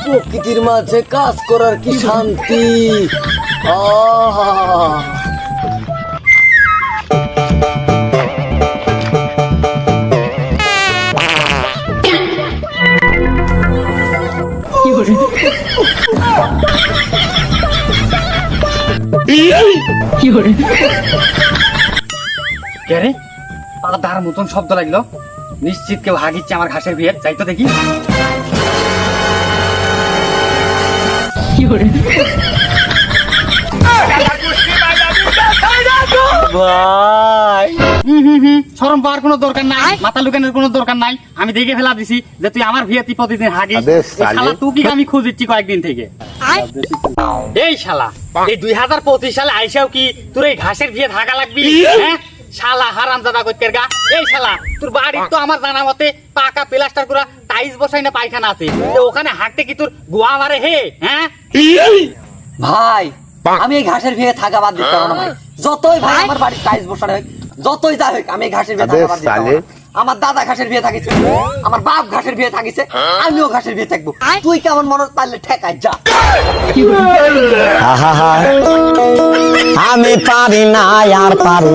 প্রকৃতির মাঝে কাজ করার কি শান্তি। কে রে পাতার মতন শব্দ লাগলো, নিশ্চিত কেউ হাগিচ্ছে আমার ঘাসের বিয়ে, যাই তো দেখি। ভাই শরম পাওয়ার কোনো দরকার নাই, মাথা লুকানোর কোনো দরকার নাই। আমি দেখে ফেলা দিছি যে তুই আমার বিয়ে তুই প্রতিদিন হাগিস। শালা তুই কি আমি খুঁজিচ্ছি কয়েকদিন থেকে। এই শালা এই 2025 সালে আইসাও কি তোর এই ঘাসের বিয়ে থাকা লাগবি? হ্যাঁ শালা হারামজাদা কইতের গা। এই শালা তোর বাড়ির তো আমার জানা মতে পাকা প্লাস্টার করা টাইলস বসাই না পায়খানা আছে, ওখানে হাঁটতে কি তোর গোয়া মারে হে? হ্যাঁ ভাই আমি এই ঘাসের ভিড়ে থাকা বাদ দিতে পারবো না ভাই। যতই ভাই আমার বাড়ির টাইলস বসানো হোক, যতই যা হোক, আমি এই ঘাসের ভিড়ে থাকা বাদ দিতে পারবো না। আমার দাদা ঘাসের বিয়ে থাকিছে, আমার বাপ ঘাসের বিয়ে থাকিছে, আমিও ঘাসের বিয়ে থাকবো। তুই কেমন মনে পারলে ঠেকাই যা। আমি পারি না আর পারি